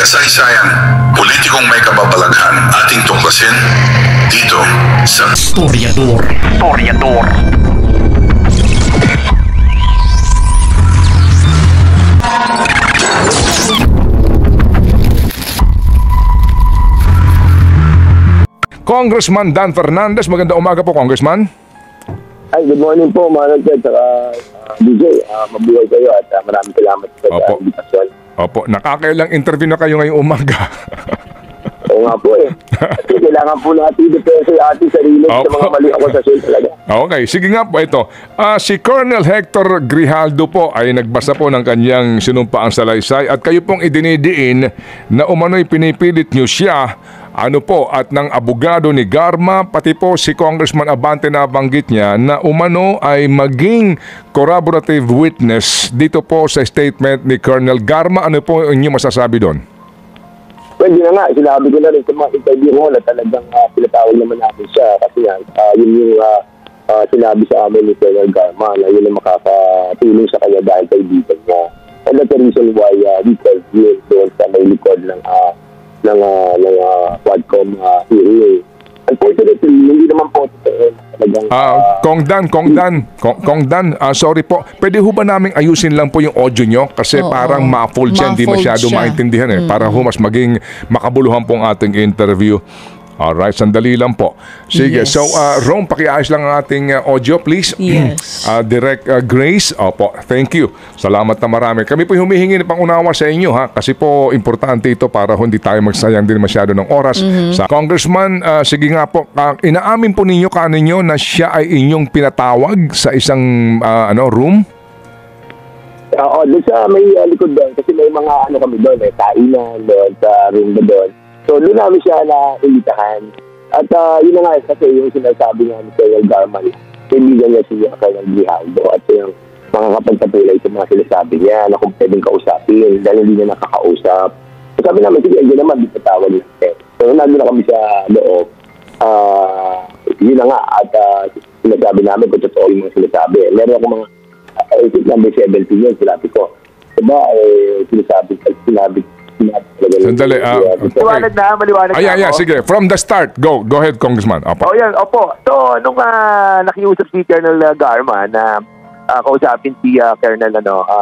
kasaysayan, politikong may kababalaghan ating tuklasin dito sa Historiador. Congressman Dan Fernandez, magandang umaga po, Congressman. Ay, good morning po, Manong Ted, DJ. Mabuhay kayo at maraming salamat sa invitasyon. Opo, nakakailang interview na kayo ngayong umaga. Oo nga po eh. Kasi kailangan po natin i-depensa yung ating sarili sa mga mali akusasyon talaga. Okay, sige nga po ito. Si Colonel Hector Grijaldo po ay nagbasa po ng kanyang sinumpaang salaysay at kayo pong idinidiin na umano'y pinipilit niyo siya at ng abogado ni Garma, pati po si Congressman Abante na banggit niya na umano ay maging corroborative witness dito po sa statement ni Colonel Garma. Ano po inyong masasabi doon? Pwede na nga, sinabi ko na rin sa mga interview ko na talagang pinatawag naman natin siya kasi yun yung sinabi sa amin ni Colonel Garma na yun ang makakatulong sa kanya dahil kaibigan niya. And that's the reason why we called him doon sa may likod ng Quadcom hearing. Unfortunately, hindi naman po talagang... Kong Dan, sorry po. Pwede ho ba namin ayusin lang po yung audio nyo? Kasi parang muffled siya, hindi masyado maintindihan eh. Para ho mas maging makabuluhan pong ating interview. Alright, sandali lang po. Sige, yes. So Rome, pakiayos lang ang ating audio please. Yes. Direct Grace, opo, thank you. Salamat na marami. Kami po humihingi ng pangunawa sa inyo ha, kasi po importante ito para hindi tayo magsayang din masyado ng oras. Sa Congressman, sige nga po, inaamin po ninyo kaninyo na siya ay inyong pinatawag sa isang room? Oo, doon sa may likod doon kasi may mga kami doon, kainan doon sa room na doon. So, doon namin siya na-imbitahan. At yun na nga, kasi yung sinasabi nga ni Colonel Garman, kaibigan niya si Colonel Grijaldo at yung mga kapagpatulay sa mga sinasabi niya na kung pwedeng kausapin dahil hindi niya nakakausap. So, sabi namin, sige, yun naman, di patawag natin. So, nandun na kami sa loob. Yun na nga, at sinasabi namin kung totoo yung mga sinasabi. Meron ako mga, number 17 yun, sinabi ko. Diba, sinabi Sandali, okay. Maliwanag na. Sige. From the start, go ahead, Congressman. Opo. Opo. So, nung nakiusap si Colonel Garma na kausapin si Colonel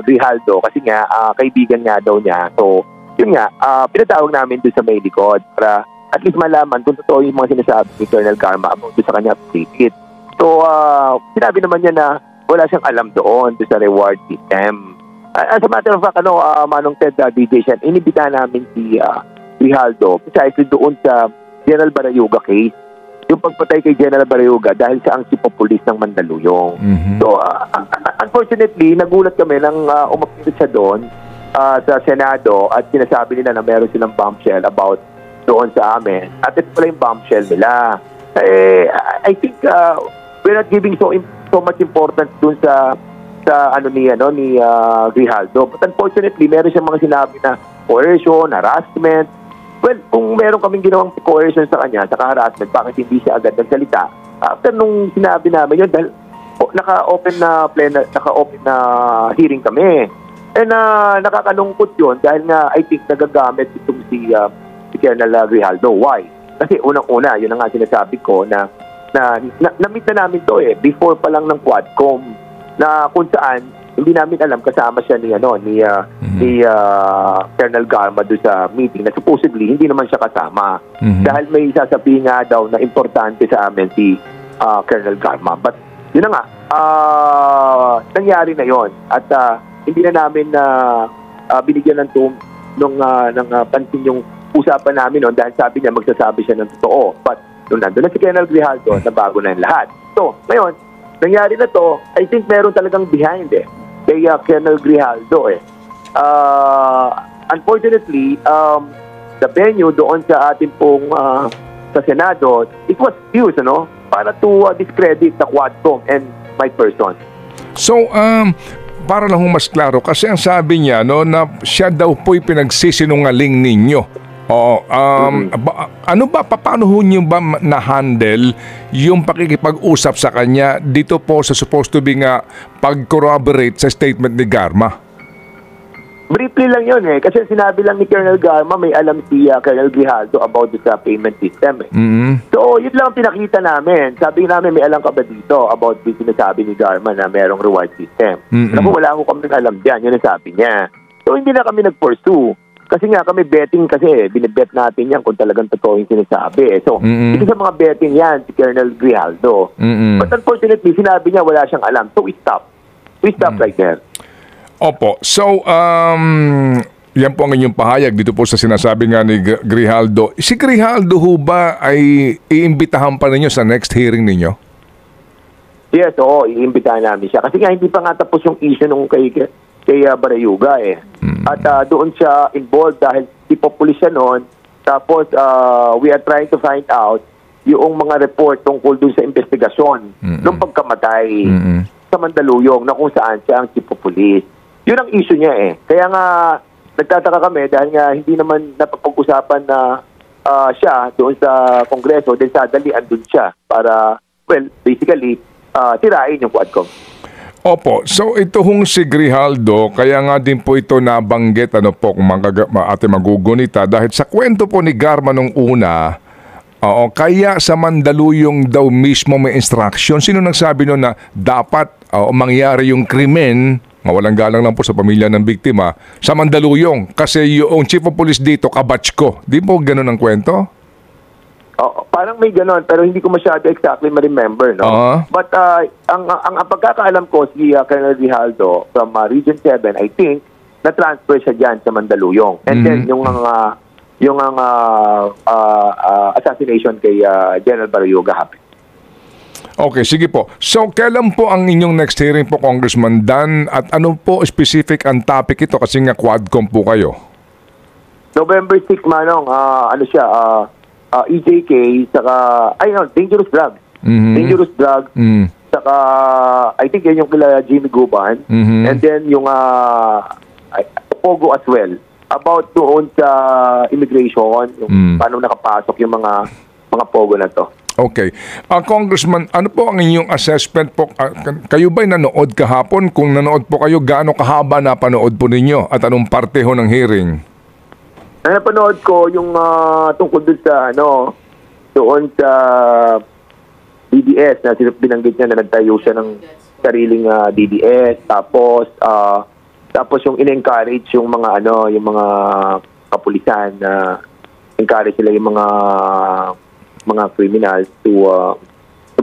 Grijaldo kasi nga, kaibigan nga daw niya. So, yun nga, pinatawag namin doon sa may likod para at least malaman kung totoo yung mga sinasabi ni Colonel Garma about doon sa kanya ticket. So, sinabi naman niya na wala siyang alam doon sa reward system. As a matter of fact, Manong Ted, DJ Shen, inibitahan namin si Grijaldo precisely doon sa General Barayuga case. Yung pagpatay kay General Barayuga dahil siya ang chief of police ng Mandaluyong. So, unfortunately, nagulat kami nang umapilit siya doon sa Senado at sinasabi nila na meron silang bombshell about doon sa amin. At ito pala yung bombshell nila. I think we're not giving so much importance doon sa ni Grijaldo. But unfortunately, meron siyang mga sinabi na coercion, harassment. Well, kung meron kaming ginawang coercion sa kanya, sa harassment, bakit hindi siya agad nagsalita? After nung sinabi namin yun, dahil naka-open na hearing kami. And nakakalungkot yun dahil nga I think nagagamit itong si Colonel Grijaldo. Why? Kasi unang-una, yun ang nga sinasabi ko na na-meet na namin to before pa lang ng Quadcom. Na kung saan hindi namin alam kasama siya ni Colonel Garma doon sa meeting na supposedly hindi naman siya kasama dahil may sasabihin nga daw na importante sa amin si Colonel Garma. But yun na nga, nangyari na yon at hindi na namin binigyan ng pansin yung usapan namin noon dahil sabi niya magsasabi siya ng totoo. But nung nandun na si Colonel Grijaldo, nabago na yung lahat. So, ngayon, nangyari na to, I think meron talagang behind kay Colonel Grijaldo Unfortunately, the venue doon sa ating pong sa Senado, it was used para to discredit the Quadcom and my person. So, para lang mas klaro, kasi ang sabi niya na siya daw po'y pinagsisinungaling ninyo. Paano ho niyo ba na-handle yung pakikipag-usap sa kanya dito po sa supposed to be nga pag-corroborate sa statement ni Garma? Briefly lang yun eh. Kasi sinabi lang ni Colonel Garma, may alam si Colonel Grijaldo about sa payment system eh. So, yun lang ang pinakita namin. Sabi namin, may alam ka ba dito about the sinasabi ni Garma na merong reward system? Naku, wala ko kami alam dyan. Yun ang sabi niya. So, hindi na kami nag-pursue. Kasi nga kami betting kasi, binibet natin yan kung talagang totoo yung sinasabi eh. So, ito sa mga betting yan, si Colonel Grijaldo. But unfortunately, sinabi niya wala siyang alam. So, we stop. We stop right there. Opo. So, yan po ang inyong pahayag dito po sa sinasabi nga ni Grijaldo. Si Grijaldo ho ba ay iimbitahan pa ninyo sa next hearing ninyo? Yes, oo. Iimbitahan namin siya. Kasi nga hindi pa nga tapos yung issue nung kay Barayuga eh. At doon siya involved dahil si Populis siya noon. Tapos we are trying to find out yung mga report tungkol doon sa investigasyon nung pagkamatay sa Mandaluyong na kung saan siya ang chief of police. Yun ang issue niya eh. Kaya nga, nagtataka kami dahil nga hindi naman napapag-usapan na siya doon sa Kongreso, then sadali andun siya para, well, basically, tirain yung Quadcom. Opo. So, ito hong si Grijaldo, kaya nga din po ito nabanggit, ano po, kung ating magugunita, dahil sa kwento po ni Garma nung una, kaya sa Mandaluyong daw mismo may instruction. Sino nagsabi noon na dapat mangyari yung krimen, mawalang galang lang po sa pamilya ng biktima, sa Mandaluyong? Kasi yung chief of police dito, kabatch ko. Di po ganun ang kwento? Parang may ganon, pero hindi ko masyado exactly ma-remember. No? But ang pagkakaalam ko, si Colonel Grijaldo from Region 7, I think, na-transfer siya dyan sa Mandaluyong. And then yung assassination kay General Barayuga happened. Okay, sige po. So, kailan po ang inyong next hearing po, Congressman Dan? At ano po specific ang topic ito? Kasi nga Quadcom po kayo. November 6, Manong. Ano siya? EJK, saka, dangerous drugs. Dangerous drugs. Saka, I think yan yung kila Jimmy Guban. And then yung Pogo as well. About doon sa immigration, yung paano nakapasok yung mga Pogo na to. Okay. Congressman, ano po ang inyong assessment po? Kayo ba'y nanood kahapon? Kung nanood po kayo, gaano kahaba na panood po ninyo? At anong parte ho ng hearing? Napanood ko yung tungkol doon sa DDS na binanggit niya na nagtayo siya ng sariling DDS. Tapos yung in-encourage yung mga kapulisan na encourage sila yung mga criminals to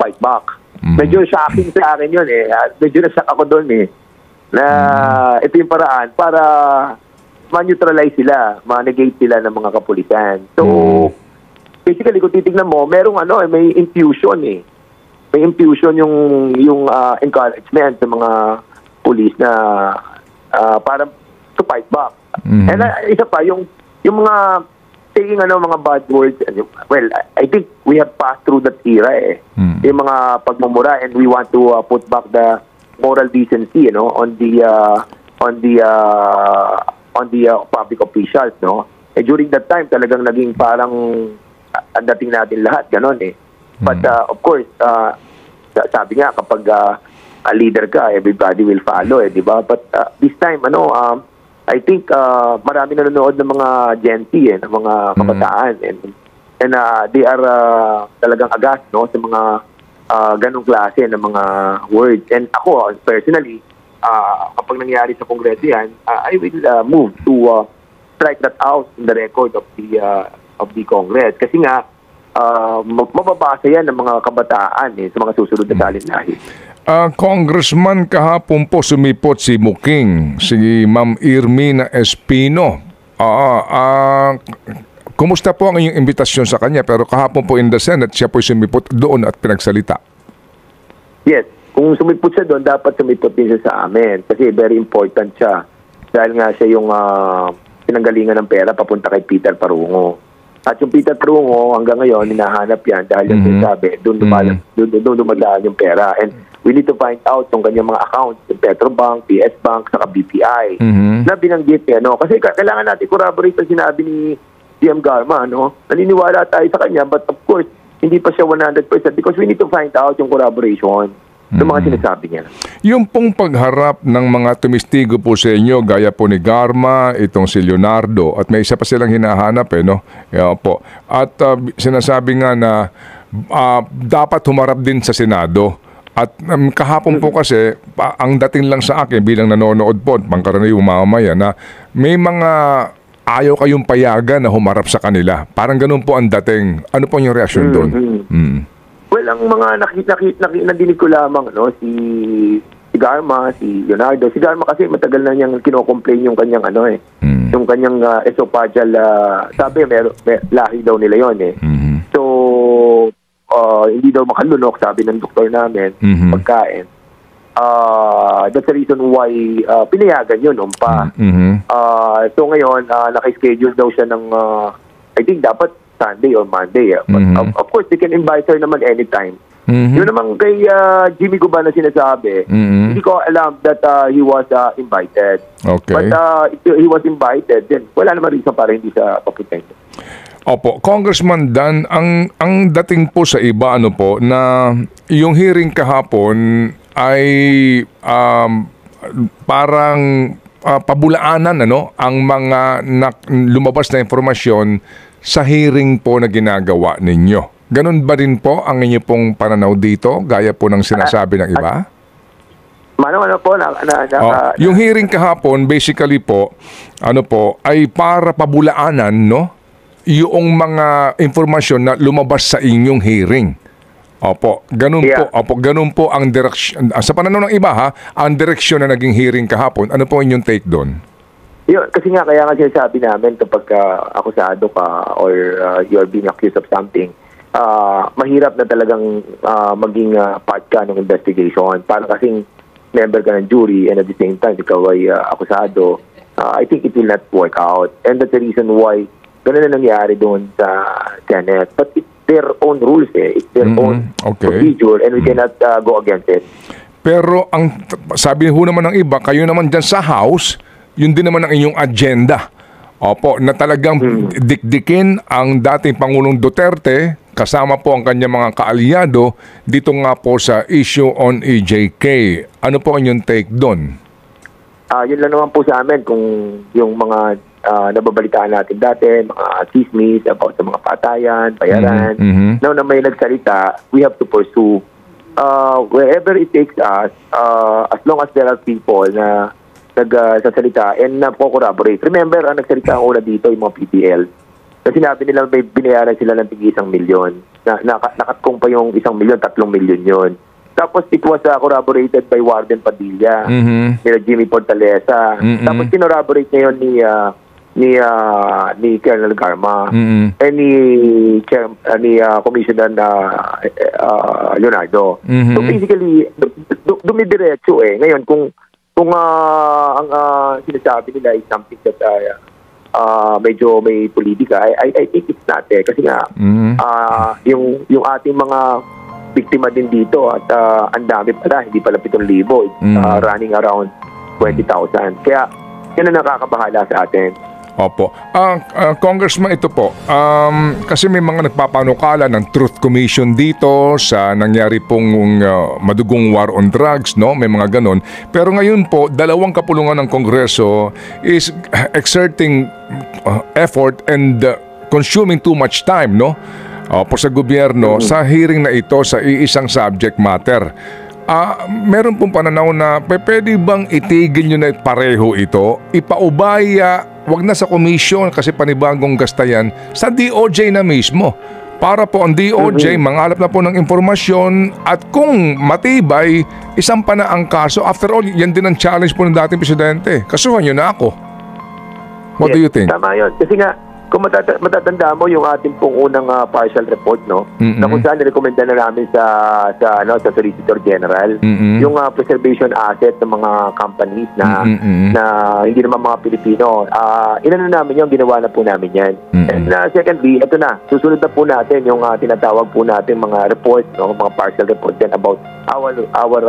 fight back. Medyo shocking sa akin yun eh. Medyo nasak ako doon eh. Na ito yung paraan para ma-neutralize sila, ma-negate sila ng mga kapulisan. So, basically, kung titignan mo, may infusion eh. May infusion yung encouragement sa mga police na para to fight back. And isa pa, yung mga taking mga bad words, well, I think we have passed through that era eh. Yung mga pagmumura, and we want to put back the moral decency on the public officials, no? During that time talagang naging parang ang dating natin lahat ganon eh. But of course, sabi nga kapag leader ka, everybody will follow eh, di ba? But this time I think marami nanonood ng mga Gen Z eh, ng mga kabataan, and they are talagang agas sa mga ganong klase ng mga words. And ako personally, kapag nangyari sa Kongreso yan, I will move to strike that out in the record of the Congress. Kasi nga, mababasa yan ng mga kabataan sa mga susunod na talinlahi. Congressman, kahapon po sumipot si Muking, si Ma'am Irmina Espino. Kumusta po ang inyong imbitasyon sa kanya? Pero kahapon po in the Senate, siya po sumipot doon at pinagsalita. Yes. Kung sumipot siya doon, dapat sumipot din siya sa amin. Kasi very important siya. Dahil nga siya yung pinanggalingan ng pera papunta kay Peter Parungo. At yung Peter Parungo, hanggang ngayon, hinahanap yan dahil yung sinasabi, doon dumadaan yung pera. And we need to find out yung kanyang mga accounts, yung Petrobank, PS Bank, saka BPI, na binanggit niya. Kasi kailangan natin corroborate ang sinabi ni DM Garma. Naniniwala tayo sa kanya, but of course, hindi pa siya 100% because we need to find out yung corroboration. Yung mga sinasabi niya. Yung pong pagharap ng mga tumistigo po sa inyo, gaya po ni Garma, itong si Leonardo, at may isa pa silang hinahanap no? Yeah, po. At sinasabi nga na dapat humarap din sa Senado. At kahapon po kasi, ang dating lang sa akin bilang nanonood po, pangkaraniwang mamaya, na may mga ayaw kayong payagan na humarap sa kanila. Parang ganun po ang dating. Ano po yung reaksyon doon? Well, ang mga nadinig ko lamang, no, si Garma, si Leonardo. Si Garma kasi matagal na niyang kino-complain yung kanyang yung kanyang esophageal, sabi may lahi daw nila yon So, hindi daw makalunok, sabi ng doktor namin, pagkain. That's the reason why pinayagan yun, pa. So ngayon, naka-schedule daw siya ng, I think dapat Sunday or Monday. But of course, they can invite her naman anytime. Yun naman kay Jimmy Guban na sinasabi, hindi ko alam that he was invited. Okay. But if he was invited, then wala naman reason para hindi siya papunta. Opo, Congressman Dan, ang dating po sa iba po na yung hearing kahapon ay parang pabulaanan ang mga lumabas na informasyon sa hearing po na ginagawa ninyo. Ganun ba rin po ang inyo pong pananaw dito, gaya po ng sinasabi ng iba? Yung hearing kahapon, basically po, ay para pabulaanan, yung mga informasyon na lumabas sa inyong hearing. Opo, ganun po. Opo, ganun po ang direksyon. Sa pananaw ng iba, ang direksyon na naging hearing kahapon, ano po inyong take doon? Yun, kasi nga, kaya nga sinasabi namin kapag akusado ka or you're being accused of something, mahirap na talagang maging part ka ng investigation. Parang kasing member ka ng jury and at the same time, ikaw ay akusado. I think it will not work out. And that's the reason why ganun na nangyari doon sa Senate. But it's their own rules It's their own procedure and we cannot go against it. Pero ang sabi ho naman ng iba, kayo naman dyan sa House, yun din naman ang inyong agenda. Opo, na talagang dikdikin ang dating Pangulong Duterte kasama po ang kanyang mga kaalyado dito nga po sa issue on EJK. Ano po ang inyong take doon? Yun lang naman po sa amin kung yung mga nababalitaan natin dati, mga chismis about sa mga patayan, bayaran. Now na may nagsalita, we have to pursue wherever it takes us, as long as there are people na nagsasalita and na-corroborate. Remember, ang nagsalita ang una dito, yung mga PPL. Kasi sinabi nila may binayaran sila ng tig 1 milyon. Nakatkong pa yung 1 milyon, 3 milyon yun. Tapos it was corroborated by Warden Padilla, nila Jimmy Fortaleza. Tapos kinorroborate niya yun ni Colonel Garma and ni Commissioner Leonardo. So basically, dumidiretso Ngayon, kung ang sinasabi nila is something that medyo may politika, I think it's not kasi nga yung ating mga biktima din dito at ang dami pala, hindi pala 7,000, running around 20,000. Kaya yan ang nakakabahala sa atin. Opo. Congressman, ito po. Kasi may mga nagpapanukala ng Truth Commission dito sa nangyari pong madugong war on drugs, May mga ganon. Pero ngayon po, 2 kapulungan ng Kongreso is exerting effort and consuming too much time, po sa gobyerno sa hearing na ito sa iisang subject matter. Meron pong pananaw na pwede bang itigil nyo na pareho ito? Ipaubaya, wag na sa komisyon kasi panibagong gastayan, sa DOJ na mismo. Para po ang DOJ mangalap na po ng impormasyon at kung matibay, isang pa na ang kaso. After all, yan din ang challenge po ng dating presidente. Kasuhan nyo na ako. What do you think? Tama yun. Kasi nga, kung matatanda mo yung ating pong unang partial report, na kung saan nirekomenda na namin sa Solicitor General, yung preservation asset ng mga companies na hindi naman mga Pilipino. Inano namin yung ginawa na po namin yan. And secondly, ito na, susunod na po natin yung tinatawag po natin mga reports, mga partial reports yan about our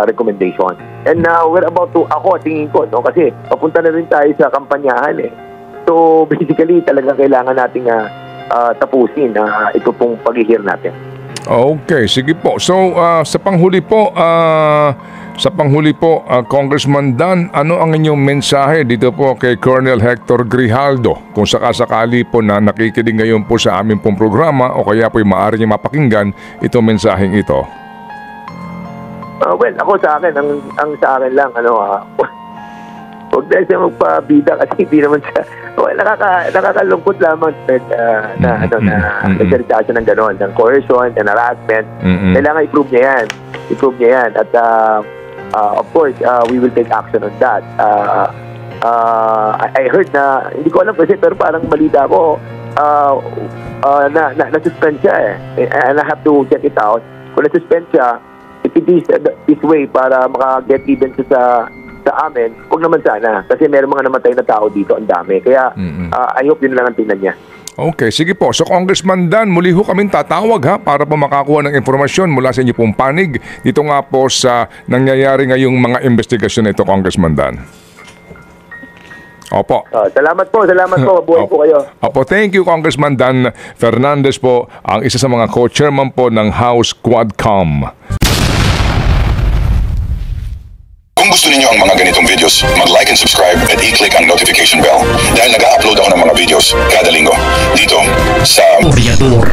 recommendation. And we're about to, ako tingin ko, kasi papunta na rin tayo sa kampanyahan So basically talagang kailangan nating tapusin ito pong pag-hear natin. Okay, sige po. So, sa panghuli po, Congressman Dan, ano ang inyong mensahe dito po kay Colonel Hector Grijaldo? Kung sakasakali po na nakikinig ngayon po sa aming pong programa o kaya po maaari niya mapakinggan itong mensaheng ito. Well, ako sa akin, ang sa akin lang, huwag dahil siya magpabida kasi hindi naman siya, nakakalungkot lamang na nagsaritasa ng gano'n, ng coercion, ng harassment. Kailangan i-prove niya yan. At of course, we will take action on that. I heard na, hindi ko alam kasi, pero parang balita ko, na-suspend siya and I have to check it out. Kung na-suspend siya, if it is this way para maka-get even sa amin, huwag naman sana. Kasi meron mga namatay na tao dito, ang dami. Kaya I hope yun lang ang tingnan niya. Okay, sige po. So Congressman Dan, muli ho kaming tatawag para po makakuha ng informasyon mula sa inyo pong panig dito nga po sa nangyayari ngayong mga investigasyon na ito, Congressman Dan. Opo. Salamat po. Buhay po kayo. Opo, thank you Congressman Dan Fernandez po, ang isa sa mga co-chairman po ng House Quadcom. Kung gusto niyo ang mga ganitong videos, mag-like and subscribe at i-click ang notification bell dahil nag-upload ako ng mga videos kada linggo dito sa Historiador.